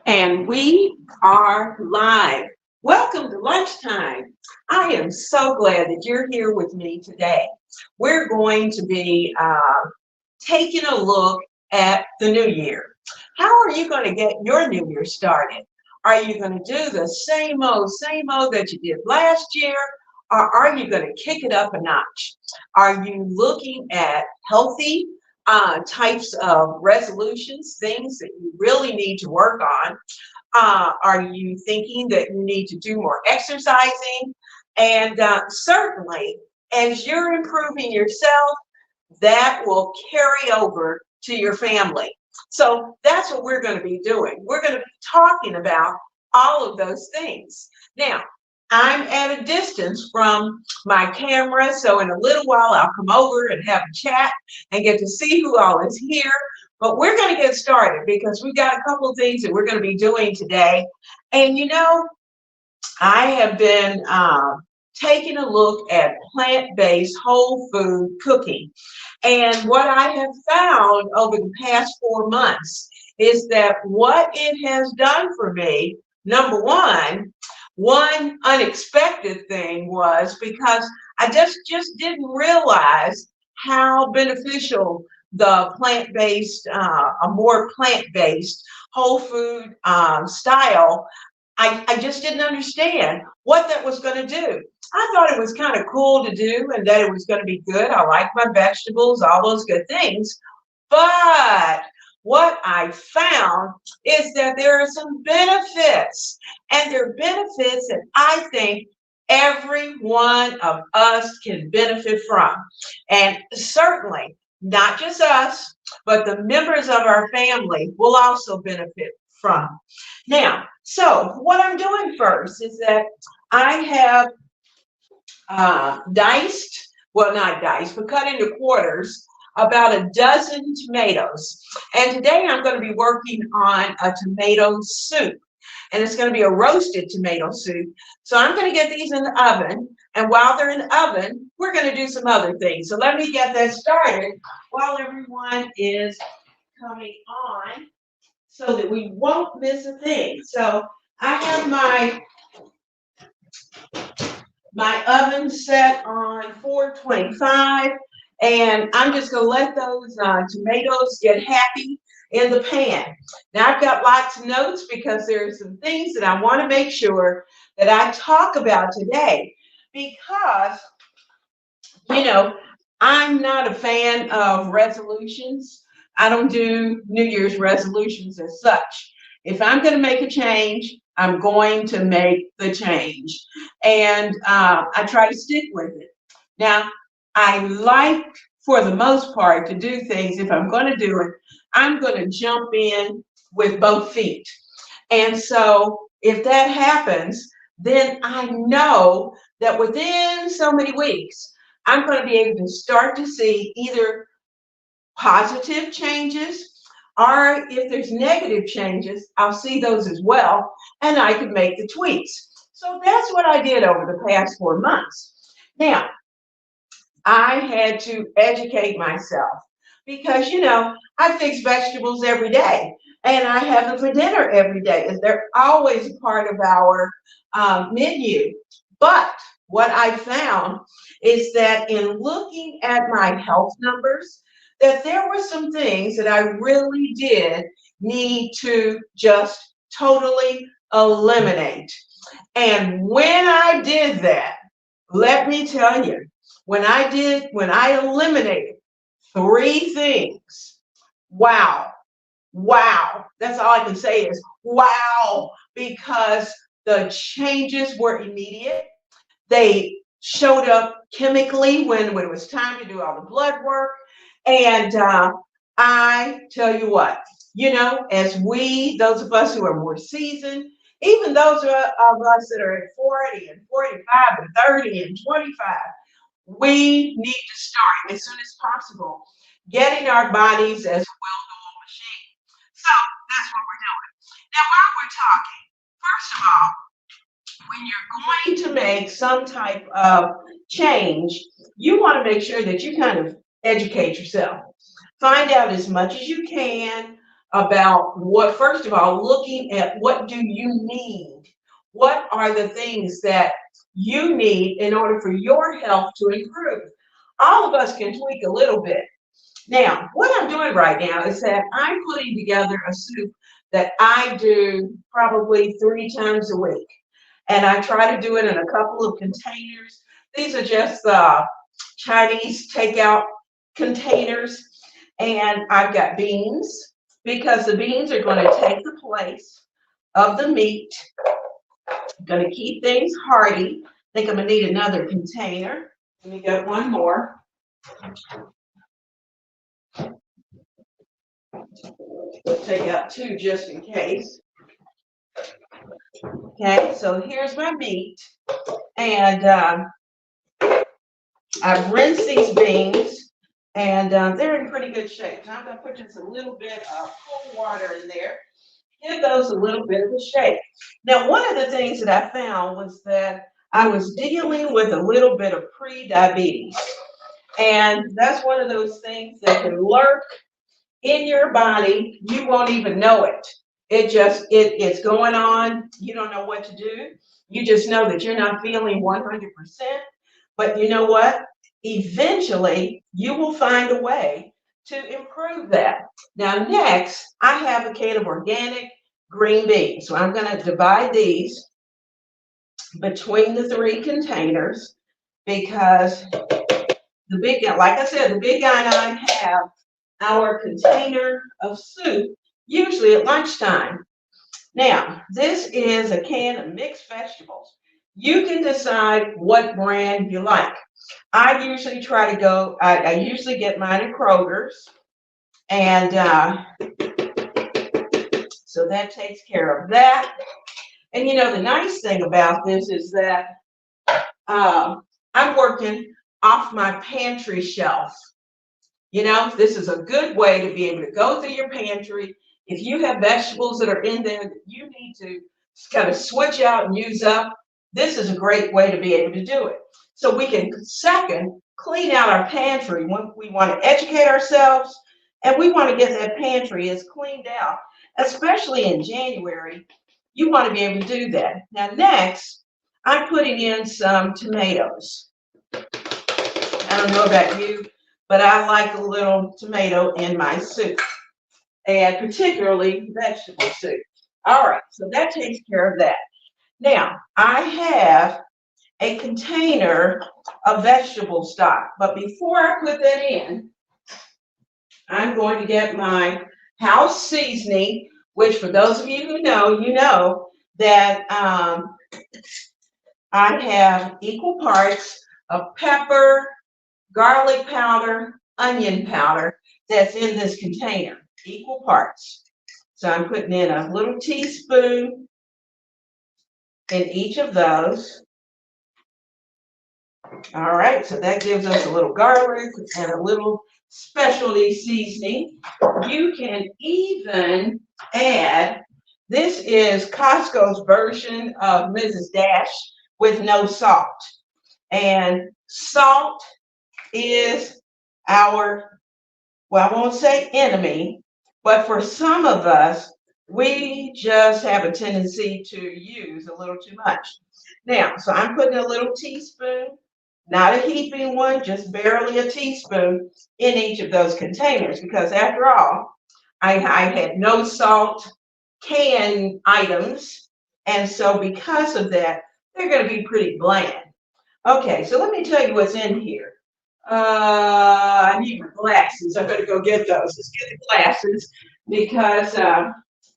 And we are live. Welcome to lunchtime. I am so glad that you're here with me today. We're going to be taking a look at the new year. How are you going to get your new year started? Are you going to do the same old that you did last year? Or are you going to kick it up a notch? Are you looking at healthy types of resolutions, things that you really need to work on? Are you thinking that you need to do more exercising? And certainly, as you're improving yourself, that will carry over to your family. So that's what we're going to be doing. We're going to be talking about all of those things. Now, I'm at a distance from my camera, so in a little while I'll come over and have a chat and get to see who all is here. But we're going to get started because we've got a couple of things that we're going to be doing today. And you know, I have been taking a look at plant-based whole food cooking. And what I have found over the past 4 months is that what it has done for me, number one unexpected thing was because I just didn't realize how beneficial the plant-based, a more plant-based whole food style. I just didn't understand what that was going to do. I thought it was kind of cool to do and that it was going to be good. I like my vegetables, all those good things. But what I found is that there are some benefits, and there are benefits that I think every one of us can benefit from. And certainly, not just us, but the members of our family will also benefit from. Now, so what I'm doing first is that I have diced, well, not diced, but cut into quarters, about a dozen tomatoes. And today I'm going to be working on a tomato soup. And it's going to be a roasted tomato soup. So I'm going to get these in the oven. And while they're in the oven, we're going to do some other things. So let me get that started while everyone is coming on so that we won't miss a thing. So I have my oven set on 425, and I'm just going to let those tomatoes get happy in the pan. Now I've got lots of notes because there are some things that I want to make sure that I talk about today, because, you know, I'm not a fan of resolutions. I don't do New Year's resolutions as such. If I'm going to make a change, I'm going to make the change. And I try to stick with it. Now, I like, for the most part, to do things. If I'm going to do it, I'm going to jump in with both feet. And so if that happens, then I know that within so many weeks, I'm going to be able to start to see either positive changes, or if there's negative changes, I'll see those as well, and I can make the tweaks. So that's what I did over the past 4 months. Now, I had to educate myself because, you know, I fix vegetables every day, and I have them for dinner every day. They're always a part of our menu. But what I found is that in looking at my health numbers, that there were some things that I really did need to just totally eliminate. And when I did that, let me tell you, when I eliminated 3 things, wow, that's all I can say is wow, because the changes were immediate. They showed up chemically when it was time to do all the blood work. And I tell you what, you know, as those of us who are more seasoned, even those of us that are at 40 and 45 and 30 and 25, we need to start as soon as possible getting our bodies as a well-oiled machine. So that's what we're doing. Now, while we're talking, first of all, when you're going to make some type of change, you want to make sure that you kind of educate yourself. Find out as much as you can about what, first of all, looking at what do you need? What are the things that you need in order for your health to improve? All of us can tweak a little bit. Now, what I'm doing right now is that I'm putting together a soup that I do probably 3 times a week. And I try to do it in a couple of containers. These are just Chinese takeout containers. And I've got beans, because the beans are going to take the place of the meat. I'm going to keep things hearty. I think I'm going to need another container. Let me get one more. Let's take out 2 just in case. Okay, so here's my meat. And I've rinsed these beans, and they're in pretty good shape. So I'm going to put just a little bit of cold water in there, give those a little bit of a shake. Now, one of the things that I found was that I was dealing with a little bit of pre-diabetes. And that's one of those things that can lurk in your body. You won't even know it. It's going on. You don't know what to do. You just know that you're not feeling 100%. But you know what? Eventually, you will find a way to improve that. Now, next, I have a can of organic green beans. So I'm going to divide these between the 3 containers, because the big guy, like I said, the big guy and I have our container of soup usually at lunchtime. Now, this is a can of mixed vegetables. You can decide what brand you like. I usually try to go, I usually get mine at Kroger's, and so that takes care of that. And you know, the nice thing about this is that I'm working off my pantry shelf. You know, this is a good way to be able to go through your pantry. If you have vegetables that are in there that you need to kind of switch out and use up, this is a great way to be able to do it. So we can, second, clean out our pantry when we want to educate ourselves, and we want to get that pantry as cleaned out, especially in January. You want to be able to do that. Now, next, I'm putting in some tomatoes. I don't know about you, but I like a little tomato in my soup, and particularly vegetable soup. All right, so that takes care of that. Now, I have a container of vegetable stock, but before I put that in, I'm going to get my house seasoning, which for those of you who know, you know that I have equal parts of pepper, garlic powder, onion powder that's in this container, equal parts. So I'm putting in a little teaspoon in each of those. All right, so that gives us a little garlic and a little specialty seasoning. You can even add, this is Costco's version of Mrs. Dash with no salt. And salt is our, well, I won't say enemy, but for some of us, we just have a tendency to use a little too much. Now, so I'm putting a little teaspoon, not a heaping one, just barely a teaspoon in each of those containers, because after all, I had no salt canned items, and so because of that, they're going to be pretty bland. Okay, so let me tell you what's in here. I need my glasses. I better go get those. Let's get the glasses, because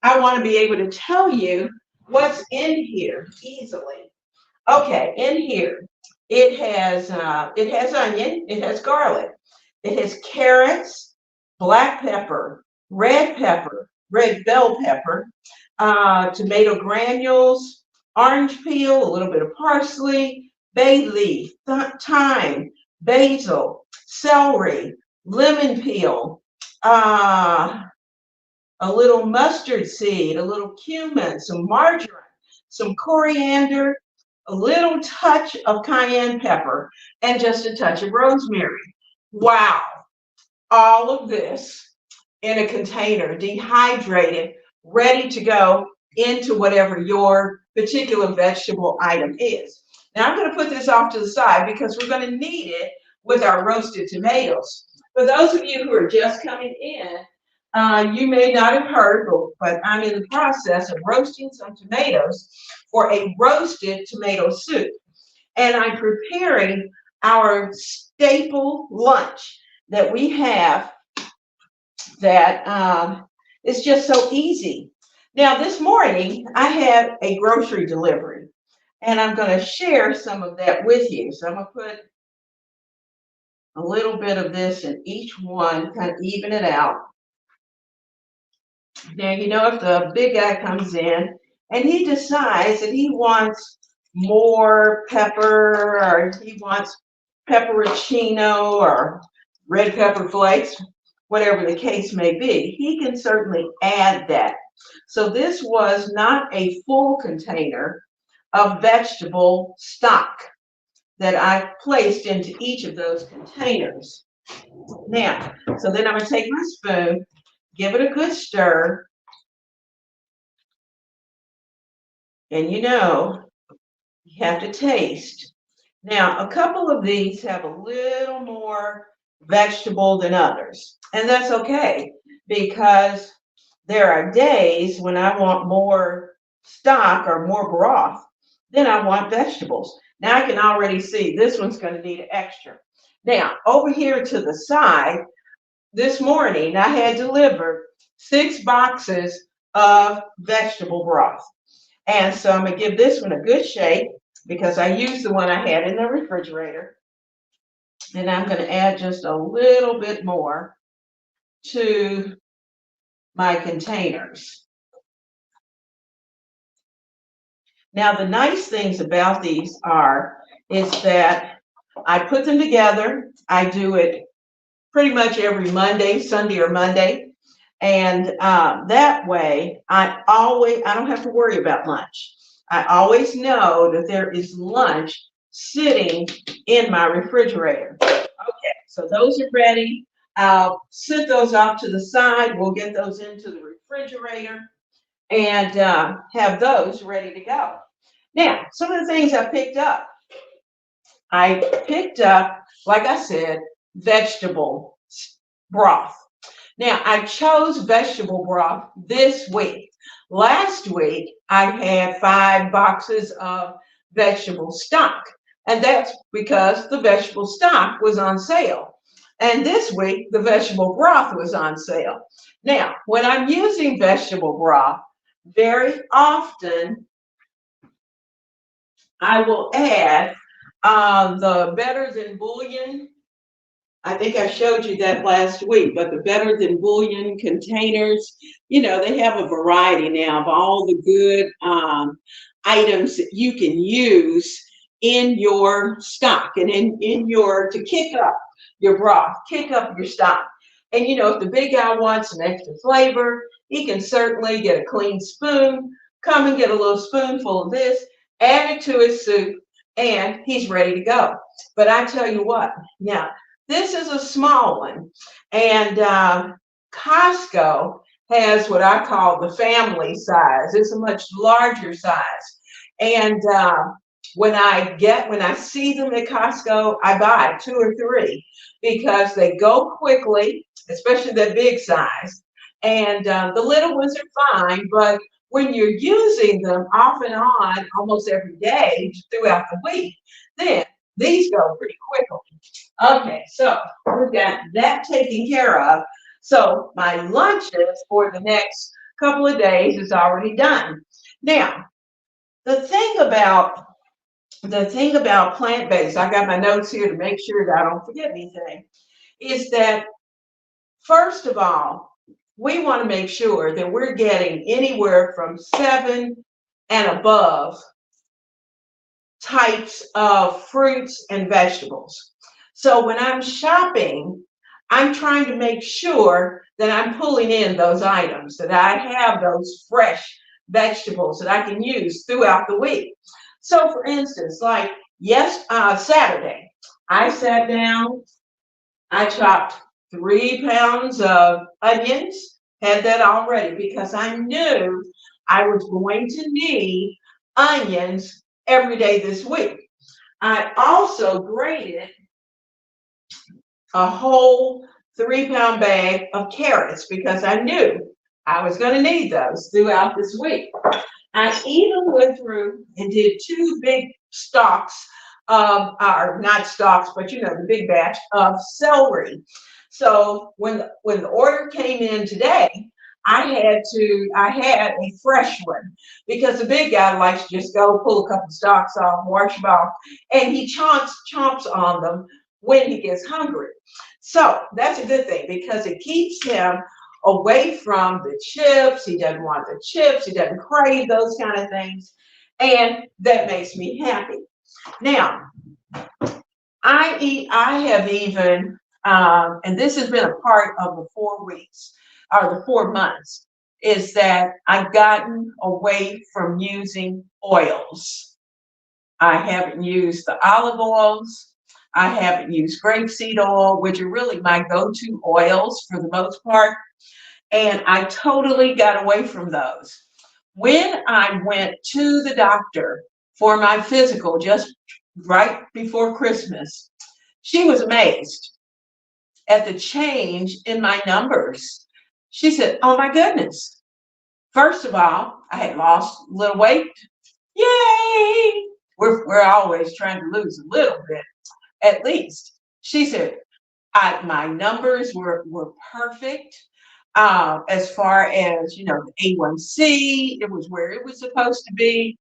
I want to be able to tell you what's in here easily. Okay, in here it has onion, it has garlic, it has carrots, black pepper, red bell pepper, tomato granules, orange peel, a little bit of parsley, bay leaf, thyme, basil, celery, lemon peel, a little mustard seed, a little cumin, some marjoram, some coriander, a little touch of cayenne pepper, and just a touch of rosemary. Wow, all of this in a container, dehydrated, ready to go into whatever your particular vegetable item is. Now I'm going to put this off to the side because we're going to need it with our roasted tomatoes. For those of you who are just coming in, you may not have heard, but I'm in the process of roasting some tomatoes for a roasted tomato soup. And I'm preparing our staple lunch that we have that is just so easy. Now, this morning, I had a grocery delivery, and I'm going to share some of that with you. So I'm going to put a little bit of this in each one, kind of even it out. Now, you know, if the big guy comes in and he decides that he wants more pepper, or he wants pepperoncino or red pepper flakes, whatever the case may be, he can certainly add that. So this was not a full container of vegetable stock that I placed into each of those containers. Now, so then I'm going to take my spoon, give it a good stir, and you know, you have to taste. Now, a couple of these have a little more vegetable than others, and that's okay, because there are days when I want more stock or more broth than I want vegetables. Now I can already see this one's going to need extra. Now, over here to the side, this morning I had delivered 6 boxes of vegetable broth. And so I'm going to give this one a good shake because I used the one I had in the refrigerator. And I'm going to add just a little bit more to my containers. Now, the nice things about these is that I put them together. I do it pretty much every Monday, Sunday or Monday. And that way, I don't have to worry about lunch. I always know that there is lunch sitting in my refrigerator. Okay, so those are ready. I'll set those off to the side. We'll get those into the refrigerator and have those ready to go. Now, some of the things I picked up. I picked up, like I said, vegetable broth. Now, I chose vegetable broth this week. Last week, I had 5 boxes of vegetable stock, and that's because the vegetable stock was on sale. And this week, the vegetable broth was on sale. Now, when I'm using vegetable broth, very often I will add the Better Than Boullion. I think I showed you that last week, but the Better Than Boullion containers, you know, they have a variety now of all the good items that you can use in your stock and to kick up your broth, kick up your stock. And, you know, if the big guy wants some extra flavor, he can certainly get a clean spoon, come and get a little spoonful of this, add it to his soup, and he's ready to go. But I tell you what, now, this is a small one, and Costco has what I call the family size. It's a much larger size. And when I see them at Costco, I buy 2 or 3 because they go quickly, especially the big size. And the little ones are fine, but when you're using them off and on almost every day throughout the week, then these go pretty quickly. Okay, so we've got that taken care of. So my lunches for the next couple of days is already done. Now, the thing about plant-based, I got my notes here to make sure that I don't forget anything, is that first of all, we want to make sure that we're getting anywhere from 7 and above types of fruits and vegetables. So when I'm shopping, I'm trying to make sure that I'm pulling in those items, that I have those fresh vegetables that I can use throughout the week. So for instance, like Saturday, I sat down, I chopped 3 pounds of onions, had that all ready because I knew I was going to need onions every day this week. I also grated a whole 3-pound bag of carrots because I knew I was going to need those throughout this week. I even went through and did 2 big stalks of, or not stalks, but you know, the big batch of celery. So when the order came in today, I had a fresh one because the big guy likes to just go pull a couple stalks off, wash them off, and he chomps on them when he gets hungry. So that's a good thing because it keeps him away from the chips. He doesn't want the chips. He doesn't crave those kind of things. And that makes me happy. Now, I have even, and this has been a part of the 4 weeks or the 4 months, is that I've gotten away from using oils. I haven't used the olive oils. I haven't used grapeseed oil, which are really my go-to oils for the most part. And I totally got away from those. When I went to the doctor for my physical just right before Christmas, she was amazed at the change in my numbers. She said, "Oh my goodness. First of all, I had lost a little weight. Yay! We're always trying to lose a little bit, at least." She said, my numbers were perfect. As far as, you know, the A1C, it was where it was supposed to be.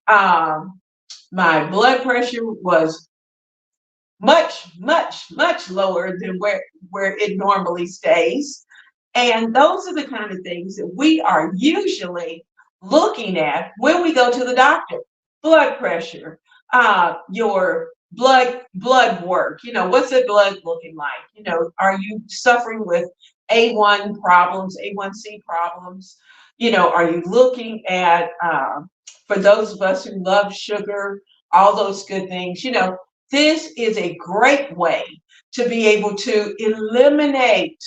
My blood pressure was much lower than where it normally stays. And those are the kind of things that we are usually looking at when we go to the doctor. Blood pressure, your blood work, you know, what's the blood looking like? You know, are you suffering with A1 problems, A1C problems? You know, are you looking at, for those of us who love sugar, all those good things, you know, this is a great way to be able to eliminate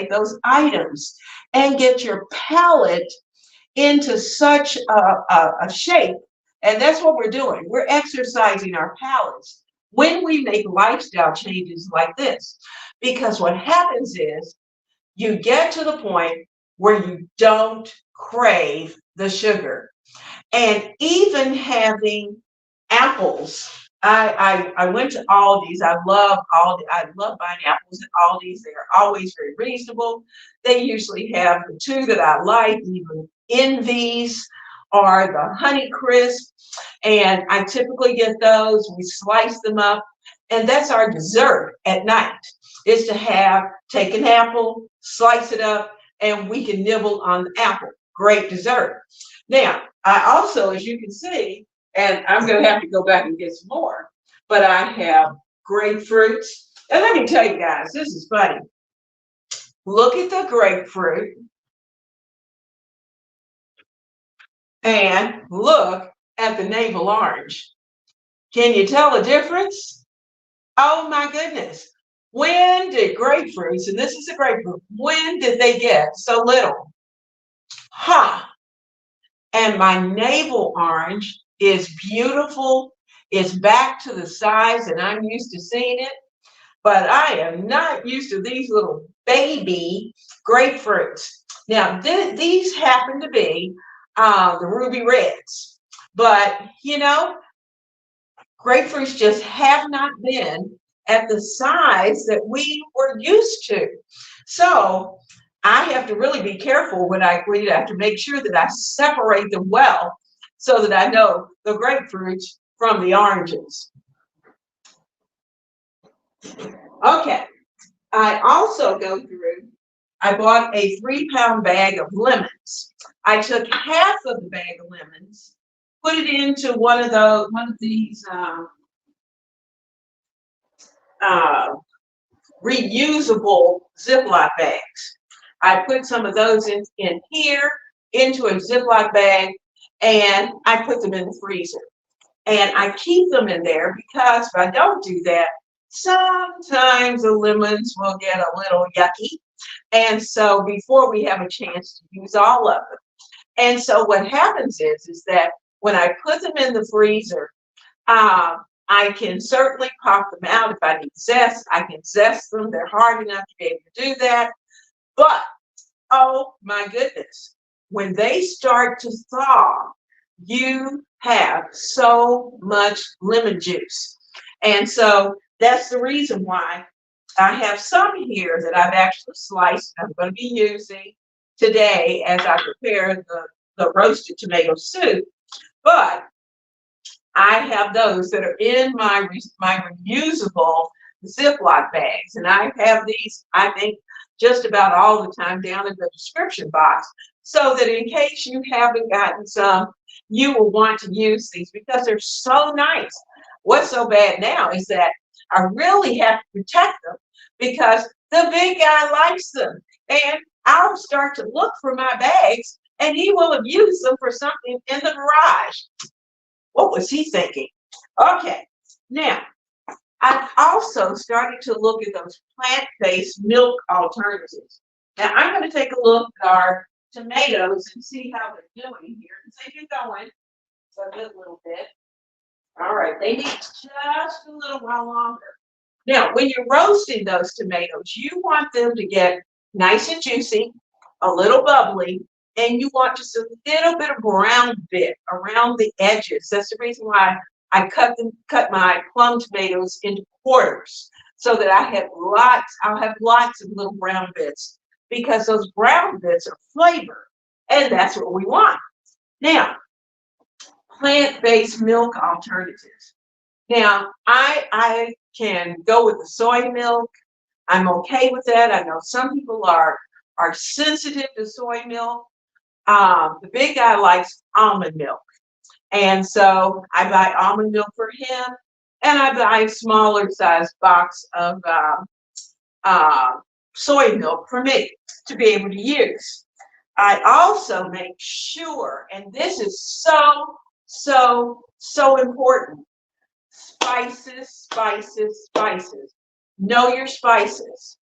those items and get your palate into such a shape. And that's what we're doing. We're exercising our palates when we make lifestyle changes like this. Because what happens is you get to the point where you don't crave the sugar. And even having apples. I went to Aldi's. I love Aldi. I love buying apples at Aldi's. They are always very reasonable. They usually have the 2 that I like, even Envy's or the Honey Crisp. And I typically get those. We slice them up. And that's our dessert at night, is to take an apple, slice it up, and we can nibble on the apple. Great dessert. Now, I also, as you can see, and I'm going to have to go back and get some more, but I have grapefruits. And let me tell you guys, this is funny. Look at the grapefruit and look at the navel orange. Can you tell the difference? Oh my goodness. When did grapefruits, and this is a grapefruit, when did they get so little? And my navel orange is beautiful. It's back to the size that I'm used to seeing it, but I am not used to these little baby grapefruits. Now, these happen to be the ruby reds, but you know, grapefruits just have not been at the size that we were used to. So I have to really be careful when I grate. I have to make sure that I separate them well so that I know the grapefruits from the oranges. Okay, I also go through, I bought a 3-pound bag of lemons. I took half of the bag of lemons, put it into one of these reusable Ziploc bags. I put some of those in here into a Ziploc bag, and I put them in the freezer. And I keep them in there because if I don't do that, sometimes the lemons will get a little yucky. And so before we have a chance to use all of them. And so what happens is that when I put them in the freezer, I can certainly pop them out. If I need zest, I can zest them. They're hard enough to be able to do that. But, oh my goodness, when they start to thaw, you have so much lemon juice. And so that's the reason why I have some here that I've actually sliced. I'm going to be using today as I prepare the roasted tomato soup. But I have those that are in my reusable Ziploc bags. And I have these, I think, just about all the time down in the description box, so that in case you haven't gotten some, you will want to use these because they're so nice. What's so bad now is that I really have to protect them because the big guy likes them. And I'll start to look for my bags and he will have used them for something in the garage. What was he thinking? Okay, now I've also started to look at those plant-based milk alternatives. Now I'm going to take a look at our tomatoes and see how they're doing here. They've been going for a good little bit. All right, they need just a little while longer. Now, when you're roasting those tomatoes, you want them to get nice and juicy, a little bubbly, and you want just a little bit of brown bit around the edges. That's the reason why I cut my plum tomatoes into quarters, so that I'll have lots of little brown bits, because those brown bits are flavor, and that's what we want. Now, plant-based milk alternatives. Now, I can go with the soy milk. I'm okay with that. I know some people are sensitive to soy milk. The big guy likes almond milk. And so I buy almond milk for him, and I buy a smaller size box of soy milk for me to be able to use. I also make sure, and this is so important, spices, spices, spices. Know your spices.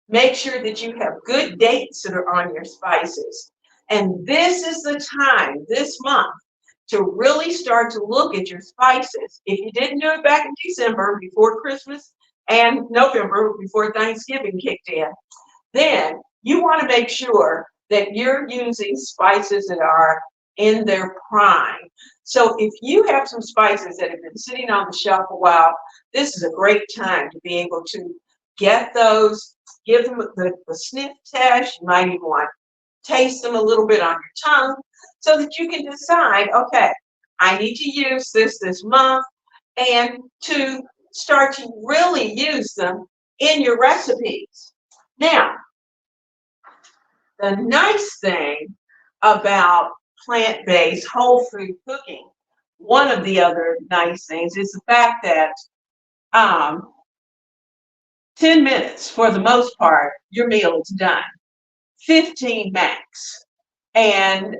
Make sure that you have good dates that are on your spices. And this is the time, this month, to really start to look at your spices. If you didn't do it back in December, before Christmas, and November, before Thanksgiving kicked in, then you want to make sure that you're using spices that are in their prime. So if you have some spices that have been sitting on the shelf a while, this is a great time to be able to get those, give them the sniff test. You might even want to taste them a little bit on your tongue, so that you can decide, okay, I need to use this month, and to start to really use them in your recipes. Now, the nice thing about plant-based whole food cooking, one of the other nice things is the fact that 10 minutes for the most part, your meal is done. 15 max. And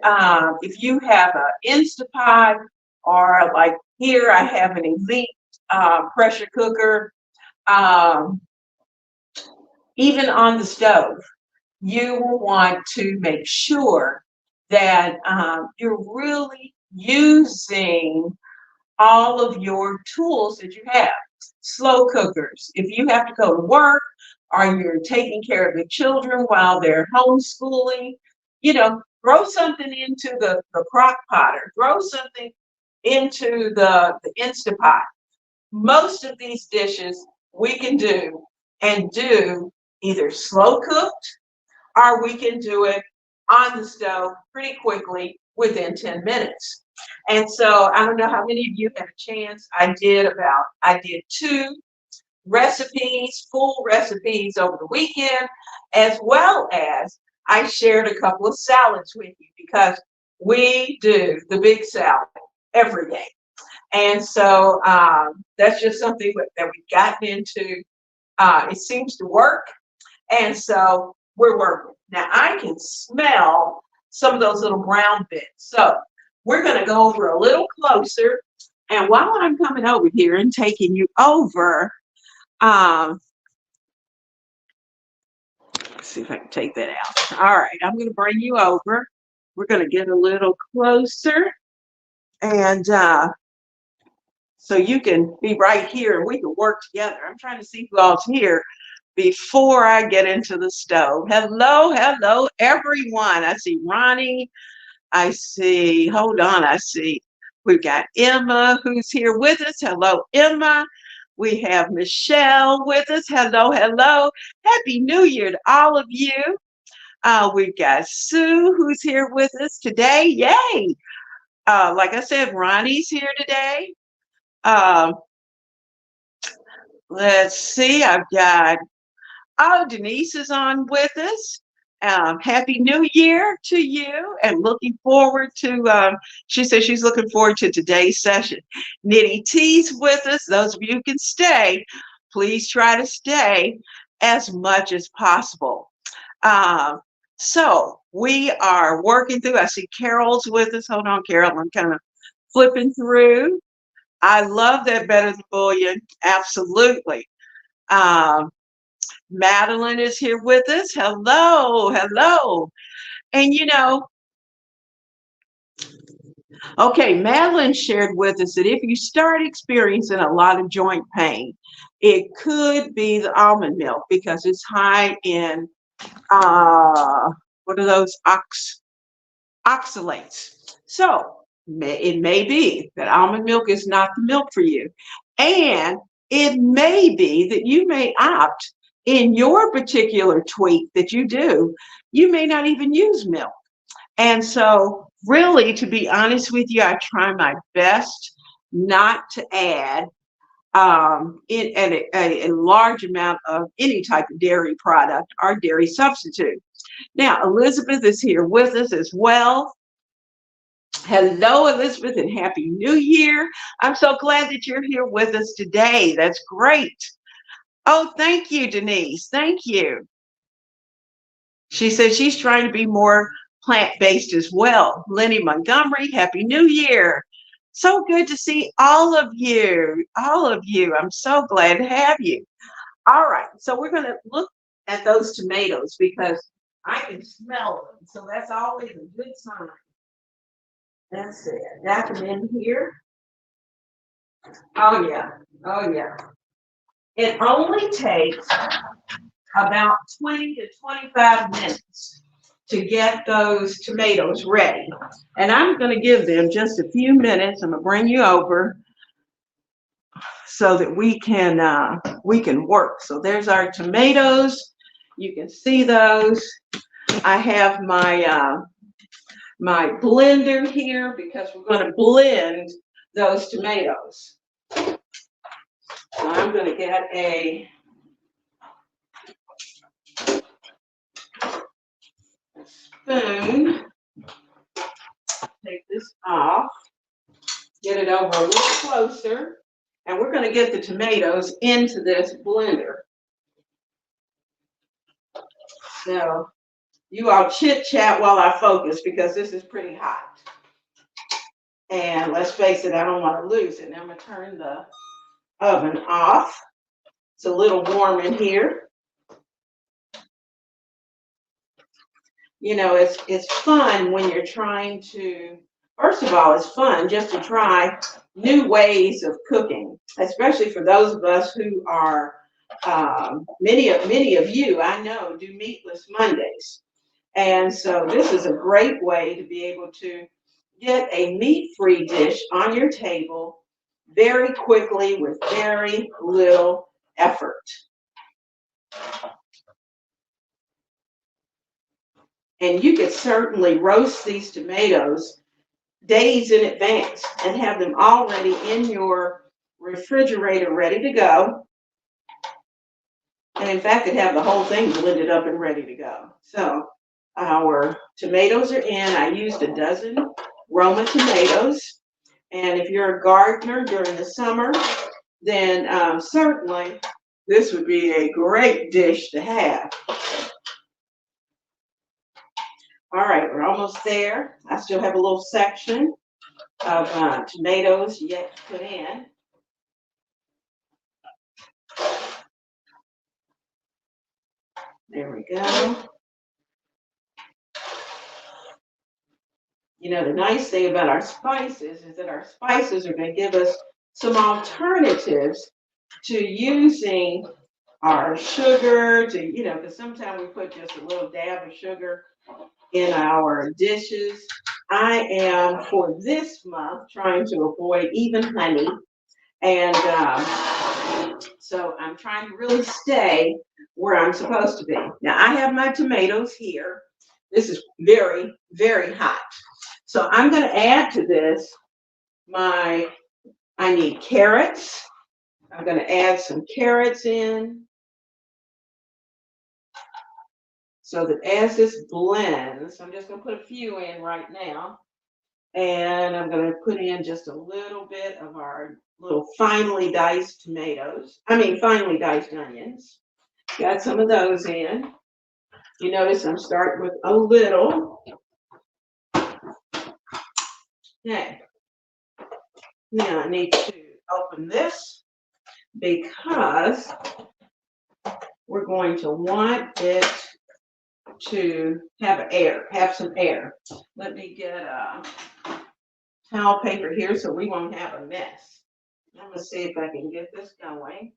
if you have an Instapot, or like here I have an Elite pressure cooker, even on the stove, you will want to make sure that you're really using all of your tools that you have. Slow cookers. If you have to go to work, or you're taking care of the children while they're homeschooling, you know, throw something into the crock pot, or throw something into the Instapot. Most of these dishes we can do, and do either slow cooked, or we can do it on the stove pretty quickly within 10 minutes. And so I don't know how many of you had a chance. I did 2 recipes, full recipes over the weekend, as well as I shared a couple of salads with you, because we do the big salad every day. And so that's just something that we've gotten into. It seems to work. And so we're working. Now I can smell some of those little brown bits. So we're going to go over a little closer. And while I'm coming over here and taking you over Let's see if I can take that out. All right, I'm going to bring you over. We're going to get a little closer. And so you can be right here and we can work together. I'm trying to see who all's here before I get into the stove. Hello, hello, everyone. I see Ronnie. I see, hold on, I see we've got Emma who's here with us. Hello, Emma. We have Michelle with us. Hello, hello. Happy New Year to all of you. We've got Sue who's here with us today. Yay. Like I said, Ronnie's here today. Let's see, I've got, Denise is on with us. Happy New Year to you and looking forward to, she says she's looking forward to today's session. Nitty T's with us. Those of you who can stay, please try to stay as much as possible. So we are working through, I see Carol's with us. Hold on, Carol, I'm kind of flipping through. I love that better than Boullion, absolutely. Madeline is here with us. Hello, hello. And you know, okay, Madeline shared with us that if you start experiencing a lot of joint pain, it could be the almond milk because it's high in, what are those, oxalates. So it may be that almond milk is not the milk for you. And it may be that you may opt in your particular tweak that you do, you may not even use milk. And so really, to be honest with you, I try my best not to add a large amount of any type of dairy product or dairy substitute. Now, Elizabeth is here with us as well. Hello, Elizabeth, and Happy New Year. I'm so glad that you're here with us today. That's great. Oh, thank you, Denise. Thank you. She says she's trying to be more plant-based as well. Lenny Montgomery, Happy New Year. So good to see all of you. All of you. I'm so glad to have you. All right, so we're going to look at those tomatoes because I can smell them. So that's always a good sign. That's it. That's them in here. Oh, yeah. Oh, yeah. It only takes about 20 to 25 minutes to get those tomatoes ready. And I'm going to give them just a few minutes. I'm going to bring you over so that we can work. So there's our tomatoes. You can see those. I have my my blender here because we're going to blend those tomatoes. So I'm going to get a spoon, take this off, get it over a little closer, and we're going to get the tomatoes into this blender. So you all chit chat while I focus because this is pretty hot. And let's face it, I don't want to lose it. Now I'm going to turn the oven off. It's a little warm in here. You know, it's fun when you're trying to, first of all, it's fun just to try new ways of cooking, especially for those of us who are, many of you I know do meatless Mondays. And so this is a great way to be able to get a meat-free dish on your table very quickly with very little effort. And you could certainly roast these tomatoes days in advance and have them already in your refrigerator ready to go. And in fact, could have the whole thing blended up and ready to go. So our tomatoes are in. I used a dozen Roma tomatoes. And if you're a gardener during the summer, then certainly this would be a great dish to have. All right, we're almost there. I still have a little section of tomatoes yet to put in. There we go. You know, the nice thing about our spices is that our spices are going to give us some alternatives to using our sugar to, you know, because sometimes we put just a little dab of sugar in our dishes. I am, for this month, trying to avoid even honey. And so I'm trying to really stay where I'm supposed to be. Now, I have my tomatoes here. This is very, very hot. So I'm going to add to this I need carrots. I'm going to add some carrots in so that as this blends, I'm just going to put a few in right now. And I'm going to put in just a little bit of our little finely diced finely diced onions. Got some of those in. You notice I'm starting with a little. Okay. Now I need to open this because we're going to want it to have some air. Let me get a towel paper here so we won't have a mess. I'm going to see if I can get this going.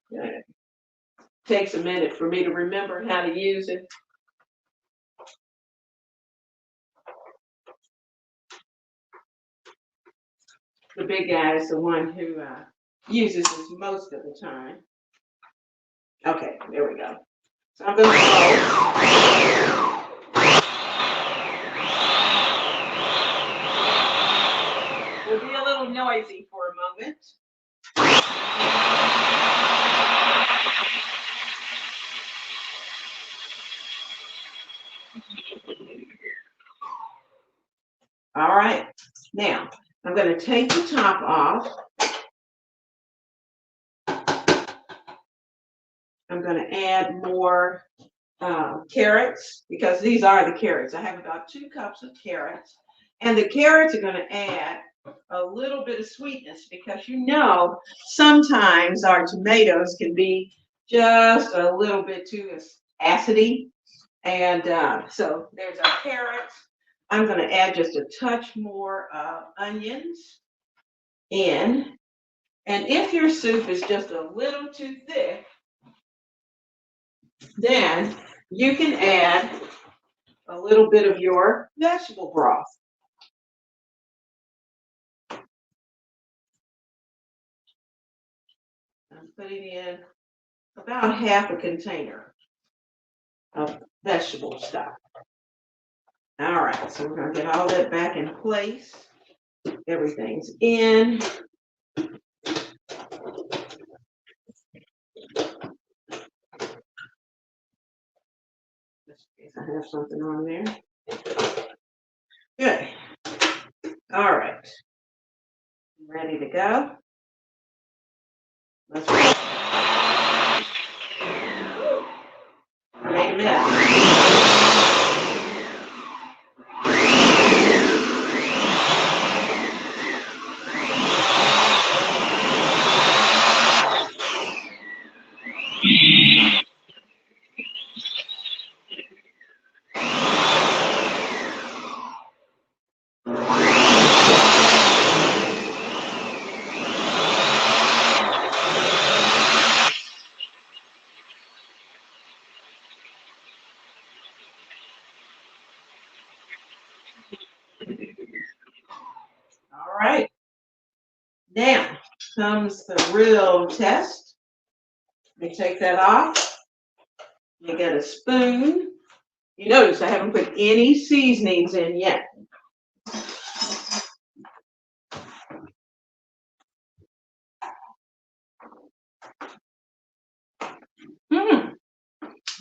Good. Takes a minute for me to remember how to use it. The big guy is the one who uses this most of the time. Okay, there we go. So I'm going to go. We'll be a little noisy for a moment. All right, now I'm going to take the top off. I'm going to add more carrots because these are the carrots. I have about 2 cups of carrots, and the carrots are going to add a little bit of sweetness because you know sometimes our tomatoes can be just a little bit too acidy, and so there's our carrots. I'm going to add just a touch more onions in, and if your soup is just a little too thick, then you can add a little bit of your vegetable broth. I'm putting in about half a container of vegetable stock. All right, so we're going to get all that back in place. Everything's in. Just in case I have something on there. Good. All right. Ready to go? Let's go. Wait a minute. All right. Now comes the real test. Let me take that off. You get a spoon. You notice I haven't put any seasonings in yet.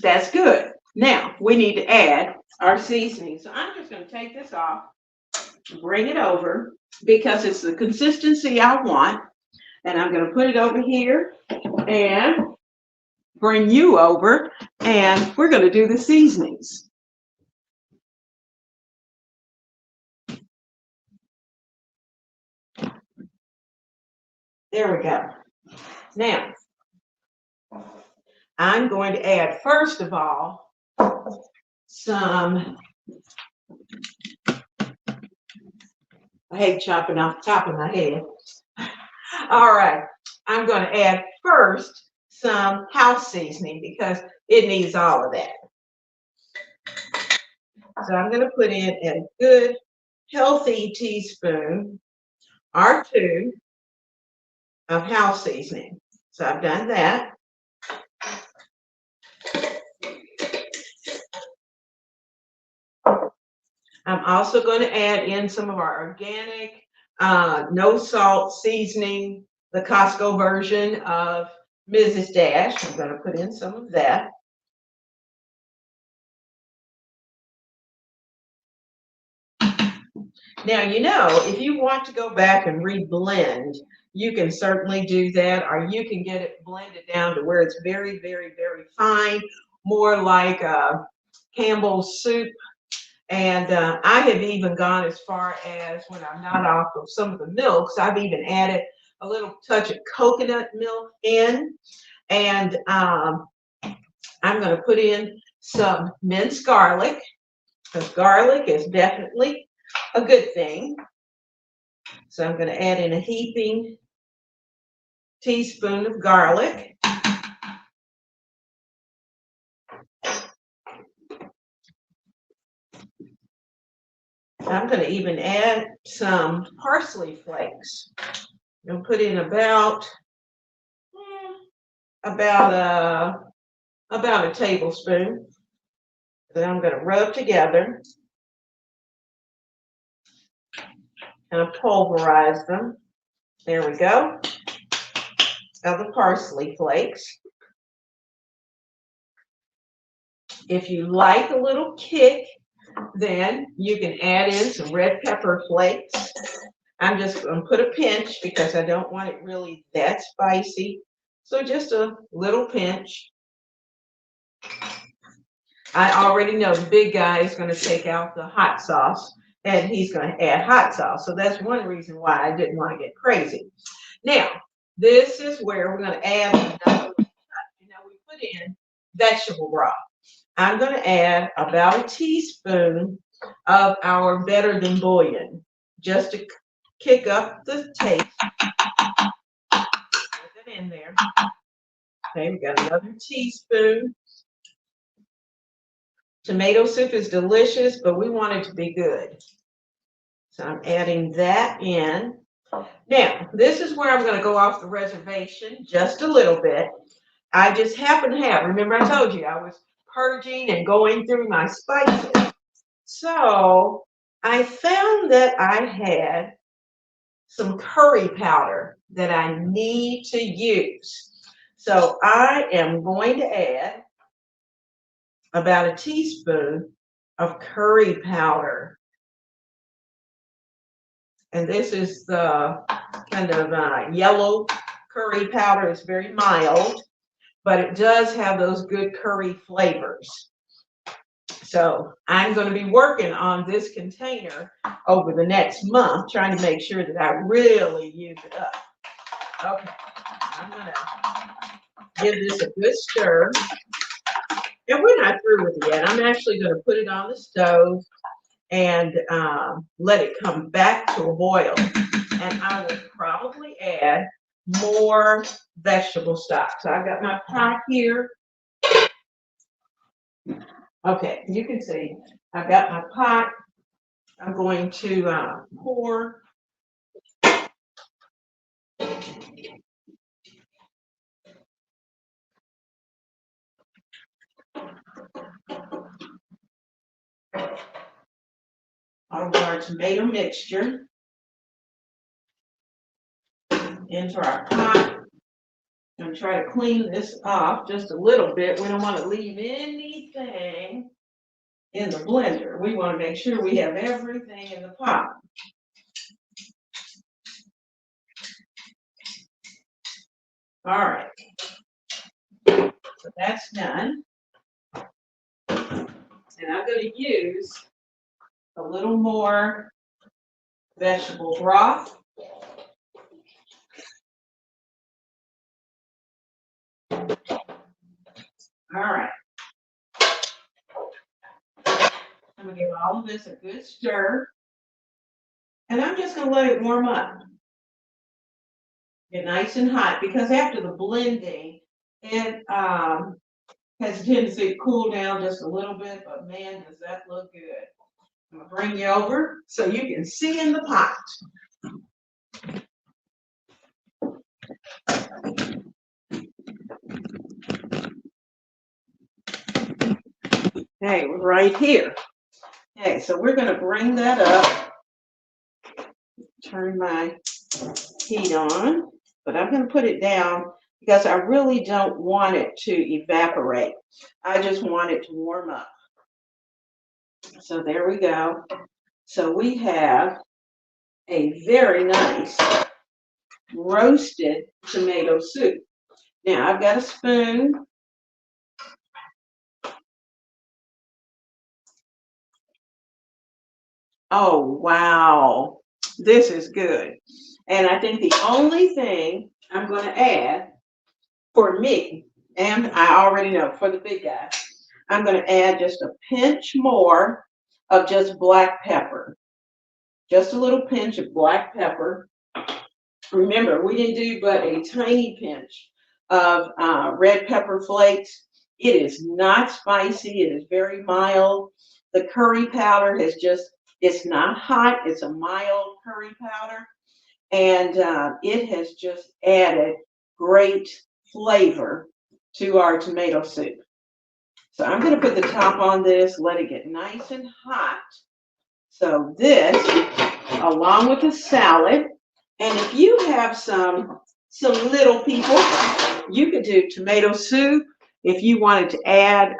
That's good. Now we need to add our seasoning. So I'm just going to take this off, bring it over because it's the consistency I want. And I'm going to put it over here and bring you over, and we're going to do the seasonings. There we go. Now, I'm going to add, first of all, some, I hate chopping off the top of my head. All right, I'm going to add first some house seasoning because it needs all of that. So I'm going to put in a good, healthy teaspoon or two of house seasoning. So I've done that. I'm also going to add in some of our organic, no salt seasoning, the Costco version of Mrs. Dash. I'm going to put in some of that. Now, you know, if you want to go back and re-blend, you can certainly do that, or you can get it blended down to where it's very, very, very fine, more like Campbell's soup. And I have even gone as far as, when I'm not off of some of the milks, I've even added a little touch of coconut milk in. And I'm going to put in some minced garlic, because garlic is definitely a good thing. So I'm going to add in a heaping teaspoon of garlic. I'm going to even add some parsley flakes. And put in about a tablespoon that I'm going to rub together and pulverize them. There we go. Of the parsley flakes. If you like a little kick, then you can add in some red pepper flakes. I'm just going to put a pinch because I don't want it really that spicy. So just a little pinch. I already know the big guy is going to take out the hot sauce and he's going to add hot sauce. So that's one reason why I didn't want to get crazy. Now, this is where we're going to add another touch. We put in vegetable broth. I'm going to add about a teaspoon of our Better Than Boullion, just to kick up the taste. Put it in there. Okay, we got another teaspoon. Tomato soup is delicious, but we want it to be good. So I'm adding that in. Now, this is where I'm going to go off the reservation just a little bit. I just happen to have, remember I told you I was purging and going through my spices. So I found that I had some curry powder that I need to use. So I am going to add about a teaspoon of curry powder. And this is the kind of yellow curry powder. It's very mild, but it does have those good curry flavors. So I'm going to be working on this container over the next month, trying to make sure that I really use it up. Okay, I'm going to give this a good stir. And we're not through with it yet. I'm actually going to put it on the stove and let it come back to a boil. And I will probably add more vegetable stock. So I've got my pot here. Okay, you can see I've got my pot. I'm going to pour all of our tomato mixture into our pot. I'm going to try to clean this off just a little bit. We don't want to leave anything in the blender. We want to make sure we have everything in the pot. All right. So that's done. And I'm going to use a little more vegetable broth. All right. I'm gonna give all of this a good stir. And I'm just gonna let it warm up. Get nice and hot, because after the blending, it has a tendency to cool down just a little bit, but man, does that look good. I'm gonna bring you over so you can see in the pot. Okay, we're right here. Okay, so we're gonna bring that up. Turn my heat on, but I'm gonna put it down because I really don't want it to evaporate. I just want it to warm up. So there we go. So we have a very nice roasted tomato soup. Now I've got a spoon. Oh, wow. This is good. And I think the only thing I'm going to add for me, and I already know for the big guy, I'm going to add just a pinch more of just black pepper. Just a little pinch of black pepper. Remember, we didn't do but a tiny pinch of red pepper flakes. It is not spicy. It is very mild. The curry powder has just, it's not hot. It's a mild curry powder. And it has just added great flavor to our tomato soup. So I'm going to put the top on this, let it get nice and hot. So this, along with the salad, and if you have some little people, you could do tomato soup. If you wanted to add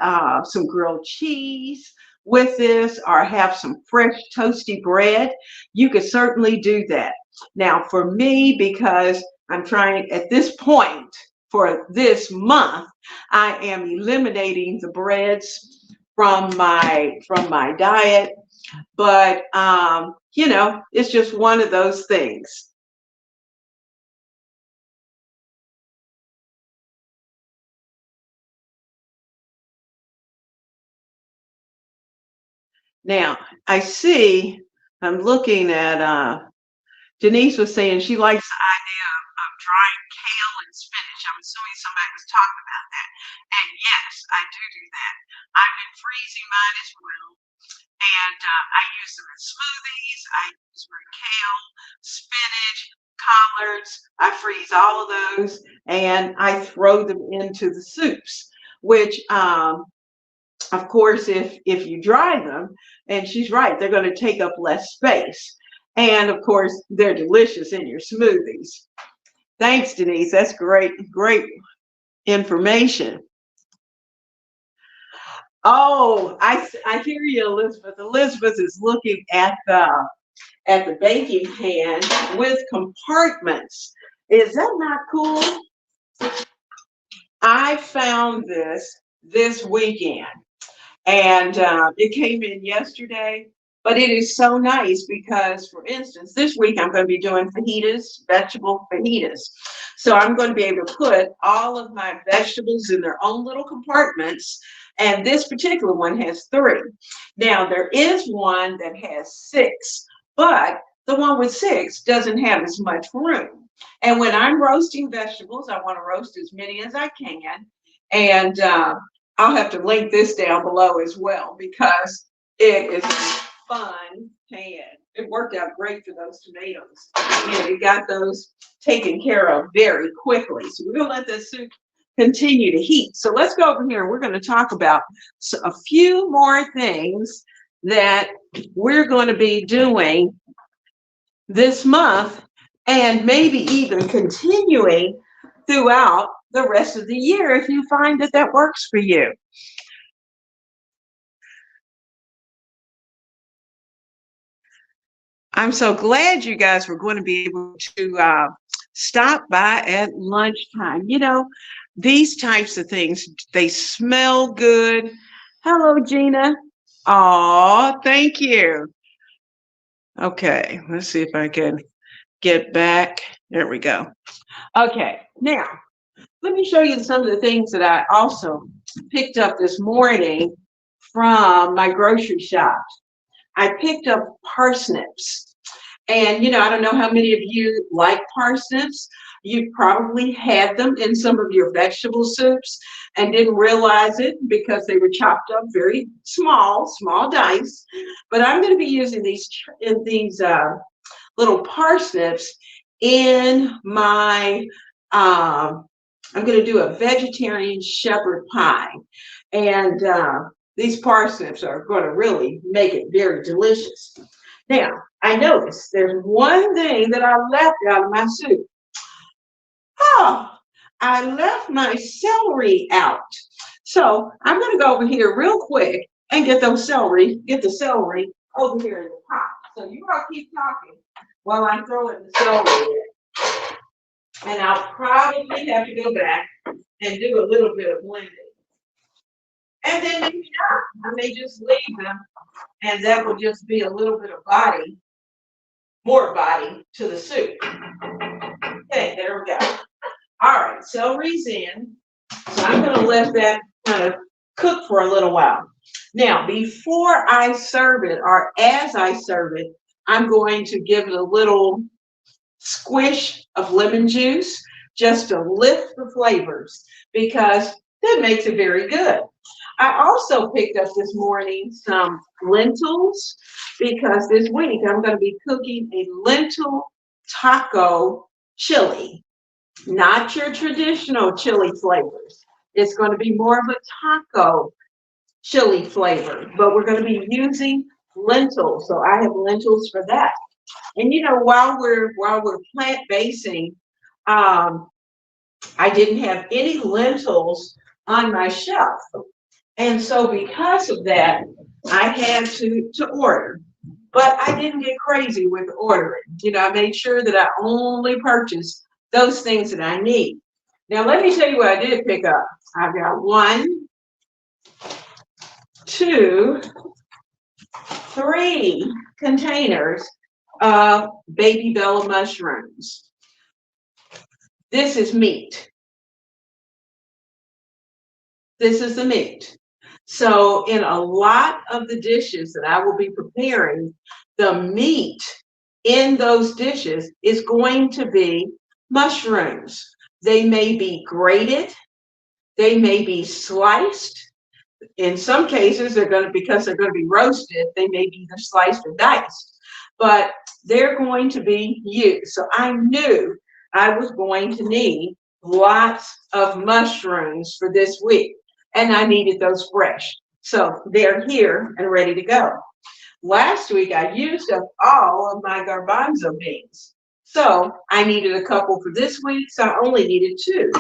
some grilled cheese with this, or have some fresh toasty bread, you could certainly do that. Now, for me, because I'm trying at this point for this month, I am eliminating the breads from my diet. But you know, it's just one of those things. Now, I see, I'm looking at, Denise was saying she likes the idea of drying kale and spinach. I'm assuming somebody was talking about that. And yes, I do that. I've been freezing mine as well. And I use them in smoothies. I use them in kale, spinach, collards. I freeze all of those and I throw them into the soups, which of course, if you dry them, and she's right, they're going to take up less space. And of course, they're delicious in your smoothies. Thanks, Denise. That's great information. Oh, I hear you, Elizabeth. Elizabeth is looking at the baking pan with compartments. Is that not cool? I found this weekend. And it came in yesterday, but it is so nice because, for instance, this week I'm going to be doing fajitas, vegetable fajitas. So I'm going to be able to put all of my vegetables in their own little compartments. And this particular one has 3. Now, there is one that has 6, but the one with 6 doesn't have as much room. And when I'm roasting vegetables, I want to roast as many as I can. And I'll have to link this down below as well because it is a fun pan. It worked out great for those tomatoes. And it got those taken care of very quickly. So we're going to let this soup continue to heat. So let's go over here. We're going to talk about a few more things that we're going to be doing this month and maybe even continuing throughout the rest of the year if you find that that works for you. I'm so glad you guys were going to be able to stop by at lunchtime. You know, these types of things, they smell good. Hello, Gina. Oh, thank you. Okay, let's see if I can get back. There we go. Okay, now let me show you some of the things that I also picked up this morning from my grocery shop. I picked up parsnips. And, I don't know how many of you like parsnips. You probably had them in some of your vegetable soups and didn't realize it because they were chopped up very small dice. But I'm going to be using these little parsnips in my, I'm going to do a vegetarian shepherd pie. And these parsnips are going to really make it very delicious. Now, I noticed there's one thing that I left out of my soup. Oh, I left my celery out. So I'm going to go over here real quick and get the celery over here in the pot. So you all keep talking while I'm throwing the celery in. And I'll probably have to go back and do a little bit of blending. And then maybe not. I may just leave them, and that will just be a little bit of body, more body to the soup. Okay, there we go. All right, celery's in. So I'm going to let that kind of cook for a little while. Now, before I serve it, or as I serve it, I'm going to give it a little squish of lemon juice just to lift the flavors, because that makes it very good. I also picked up this morning some lentils, because this week I'm going to be cooking a lentil taco chili, not your traditional chili flavors. It's going to be more of a taco chili flavor, but we're going to be using lentils. So I have lentils for that. And while we're plant basing, I didn't have any lentils on my shelf. And so because of that, I had to order. But I didn't get crazy with ordering. I made sure that I only purchased those things that I need. Now, let me tell you what I did pick up. I've got 1, 2, 3 containers of baby bella mushrooms. This is meat. This is the meat. So in a lot of the dishes that I will be preparing, the meat in those dishes is going to be mushrooms. They may be grated, they may be sliced. In some cases, because they're going to be roasted, they may be either sliced or diced, but they're going to be used. So I knew I was going to need lots of mushrooms for this week, and I needed those fresh. So they're here and ready to go. Last week, I used up all of my garbanzo beans. So I needed a couple for this week, so I only needed 2.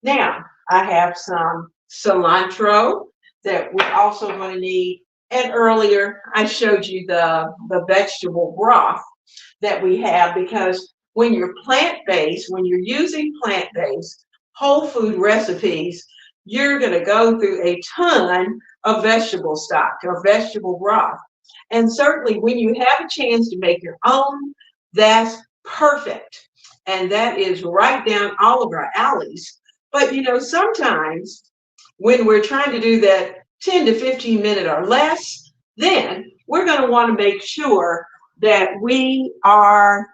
Now, I have some cilantro that we're also going to need. And earlier, I showed you the vegetable broth that we have, because when you're plant-based, when you're using plant-based whole food recipes, you're going to go through a ton of vegetable stock or vegetable broth. And certainly when you have a chance to make your own, that's perfect. And that is right down all of our alleys. But sometimes when we're trying to do that 10 to 15 minute or less, then we're going to want to make sure that we are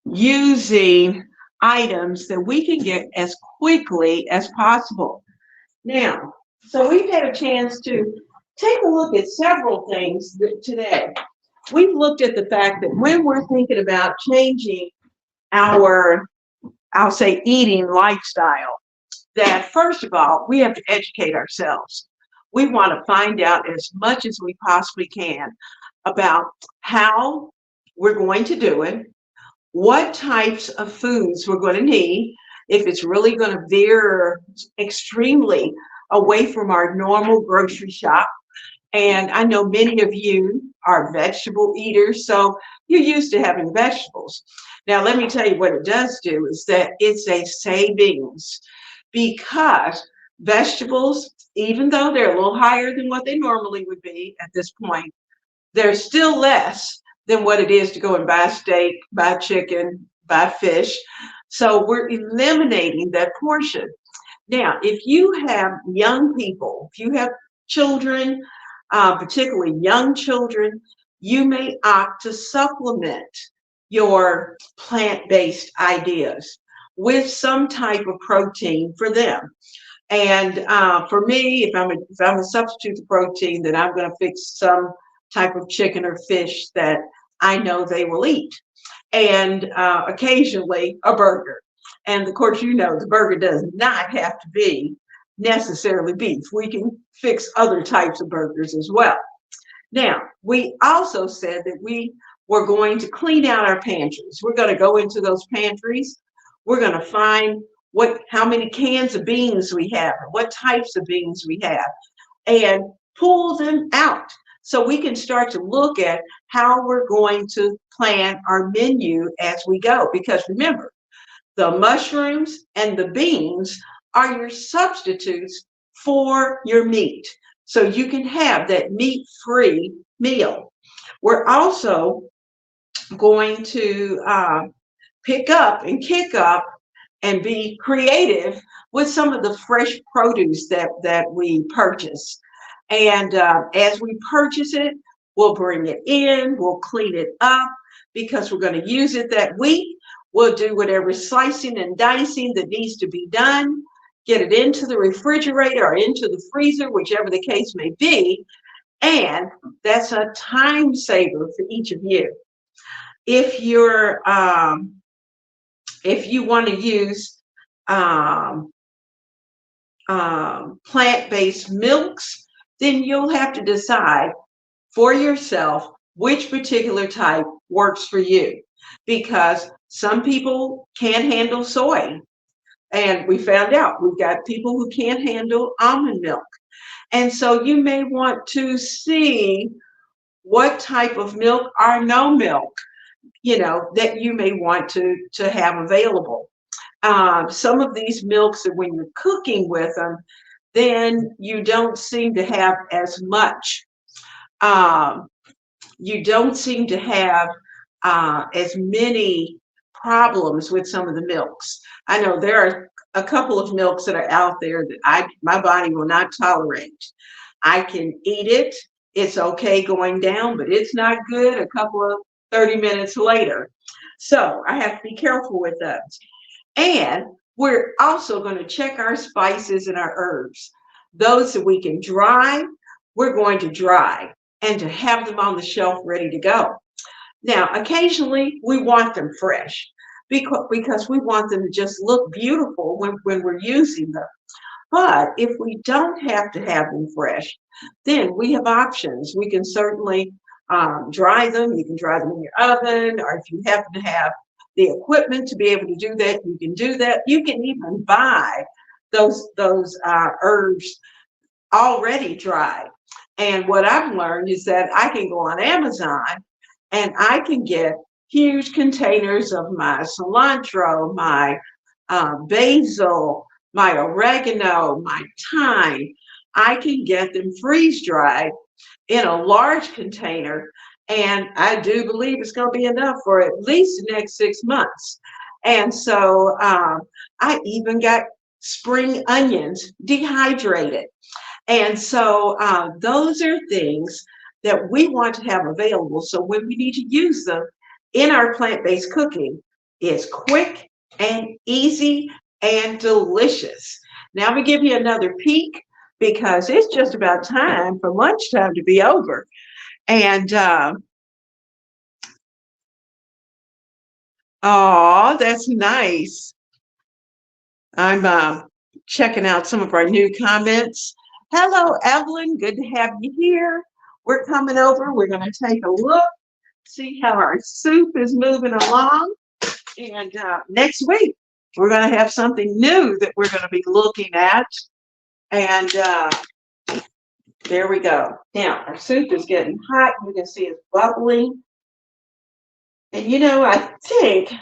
using items that we can get as quickly as possible. Now, so we've had a chance to take a look at several things today. We've looked at the fact that when we're thinking about changing our, I'll say, eating lifestyle, that first of all, we have to educate ourselves. We want to find out as much as we possibly can about how we're going to do it, what types of foods we're going to need, if it's really going to veer extremely away from our normal grocery shop. And I know many of you are vegetable eaters, so you're used to having vegetables. Now, let me tell you what it does do is that it's a savings, because vegetables, even though they're a little higher than what they normally would be at this point, they're still less than what it is to go and buy steak, buy chicken, buy fish. So we're eliminating that portion. Now, if you have young people, if you have children, particularly young children, you may opt to supplement your plant-based ideas with some type of protein for them. And for me, if I'm a substitute for protein, then I'm going to fix some type of chicken or fish that I know they will eat, and occasionally a burger. And of course, you know, the burger does not have to be necessarily beef. We can fix other types of burgers as well. Now, we also said that we were going to clean out our pantries. We're going to go into those pantries. We're going to find how many cans of beans we have, and what types of beans we have, and pull them out so we can start to look at how we're going to plan our menu as we go. Because remember, the mushrooms and the beans are your substitutes for your meat. So you can have that meat-free meal. We're also going to pick up and kick up and be creative with some of the fresh produce that we purchase. And as we purchase it, we'll bring it in, we'll clean it up because we're going to use it that week. We'll do whatever slicing and dicing that needs to be done, get it into the refrigerator or into the freezer, whichever the case may be. And that's a time saver for each of you. If you're if you want to use plant-based milks, then you'll have to decide for yourself which particular type works for you, because some people can't handle soy. And we found out we've got people who can't handle almond milk. And so you may want to see what type of milk or no milk, you know, that you may want to have available. Some of these milks, when you're cooking with them, then you don't seem to have as much. You don't seem to have as many problems with some of the milks. I know there are a couple of milks that are out there that my body will not tolerate. I can eat it. It's okay going down, but it's not good a couple of 30 minutes later. So I have to be careful with those. And we're also going to check our spices and our herbs. Those that we can dry, we're going to dry and to have them on the shelf ready to go. Now, occasionally we want them fresh because we want them to just look beautiful when we're using them. But if we don't have to have them fresh, then we have options. We can certainly dry them. You can dry them in your oven, or if you happen to have the equipment to be able to do that, you can do that. You can even buy those herbs already dried. And what I've learned is that I can go on Amazon and I can get huge containers of my cilantro, my basil, my oregano, my thyme. I can get them freeze dried in a large container, and I do believe it's going to be enough for at least the next 6 months. And so I even got spring onions dehydrated. And so those are things that we want to have available. So when we need to use them in our plant-based cooking, it's quick and easy and delicious. Now we give you another peek because it's just about time for lunchtime to be over. And oh, that's nice. I'm checking out some of our new comments. Hello, Evelyn. Good to have you here. We're coming over. We're going to take a look, see how our soup is moving along. And next week, we're going to have something new that we're going to be looking at. And there we go. Now, our soup is getting hot. You can see it's bubbling. And you know, I think,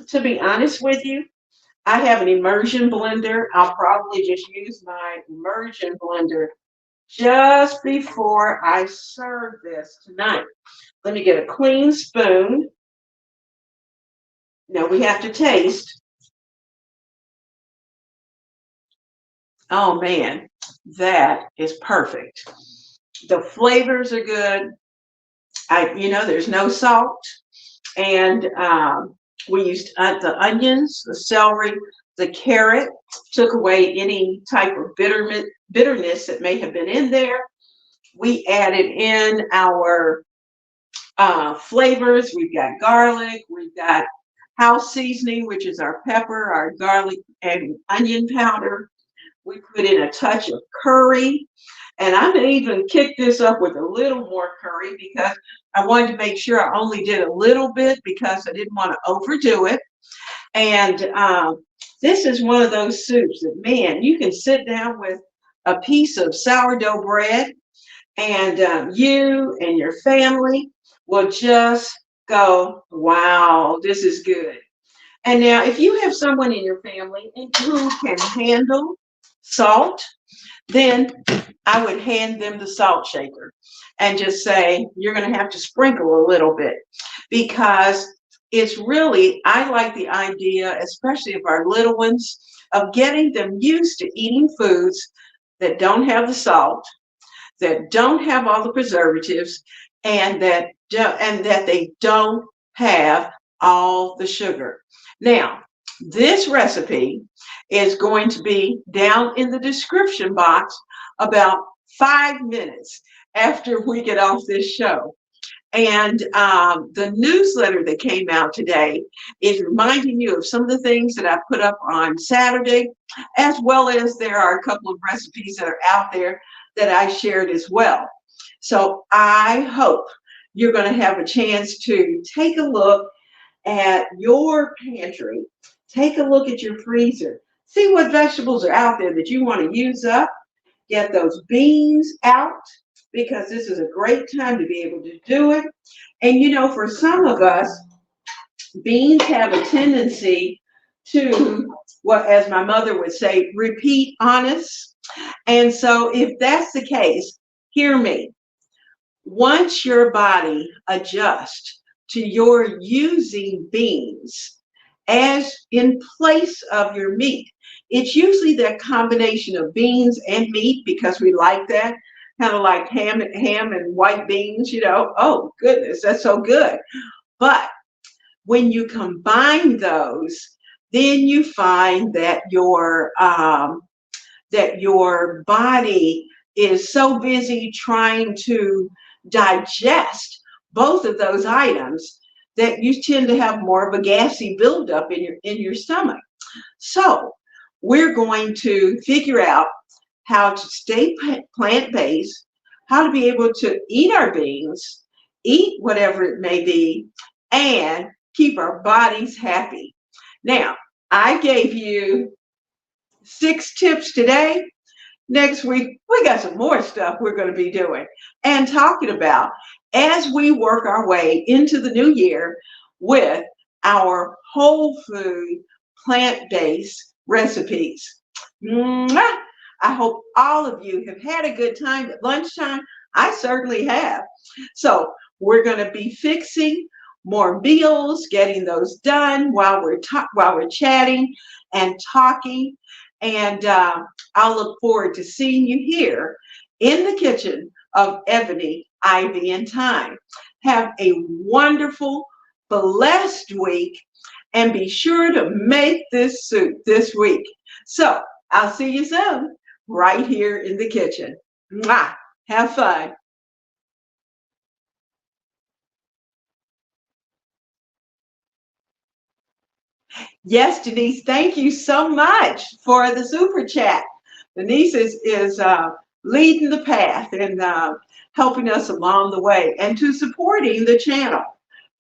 to be honest with you, I have an immersion blender. I'll probably just use my immersion blender just before I serve this tonight. Let me get a clean spoon. Now we have to taste Oh man, that is perfect. The flavors are good. There's no salt, and we used the onions, the celery, the carrot, took away any type of bitterness that may have been in there. We added in our flavors. We've got garlic, we've got house seasoning, which is our pepper, our garlic and onion powder. We put in a touch of curry. And I'm going to even kick this up with a little more curry because I wanted to make sure I only did a little bit because I didn't want to overdo it. And this is one of those soups that, man, you can sit down with a piece of sourdough bread and you and your family will just go, wow, this is good. And now, if you have someone in your family who can handle salt, then I would hand them the salt shaker and just say, you're going to have to sprinkle a little bit because it's really, I like the idea, especially of our little ones, of getting them used to eating foods that don't have the salt, that don't have all the preservatives, and that they don't have all the sugar. Now, this recipe is going to be down in the description box about 5 minutes after we get off this show. And the newsletter that came out today is reminding you of some of the things that I put up on Saturday, as well as there are a couple of recipes that are out there that I shared as well. So I hope you're going to have a chance to take a look at your pantry, take a look at your freezer, see what vegetables are out there that you want to use up, get those beans out, because this is a great time to be able to do it. And for some of us, beans have a tendency to, what, as my mother would say, repeat honest. And so if that's the case, hear me. Once your body adjusts to your using beans as in place of your meat, it's usually that combination of beans and meat because we like that, kind of like ham and white beans, Oh, goodness, that's so good. But when you combine those, then you find that your body is so busy trying to digest both of those items that you tend to have more of a gassy buildup in your stomach. So we're going to figure out how to stay plant-based, how to be able to eat our beans, eat whatever it may be, and keep our bodies happy. Now, I gave you 6 tips today. Next week, we got some more stuff we're going to be doing and talking about as we work our way into the new year with our whole food, plant-based recipes. Mwah! I hope all of you have had a good time at lunchtime. I certainly have. So we're going to be fixing more meals, getting those done while we're chatting and talking. And I'll look forward to seeing you here in the kitchen of Ebony, Ivy, and Thyme. Have a wonderful, blessed week, and be sure to make this soup this week. So I'll see you soon, right here in the kitchen. Mwah! Have fun. Yes, Denise, thank you so much for the super chat. Denise is leading the path and helping us along the way and to supporting the channel.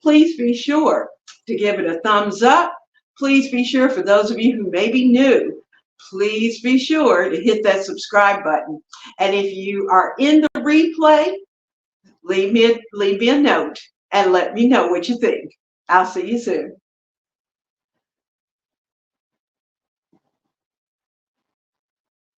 Please be sure to give it a thumbs up. Please be sure, for those of you who may be new, please be sure to hit that subscribe button. And if you are in the replay, leave me a note and let me know what you think. I'll see you soon.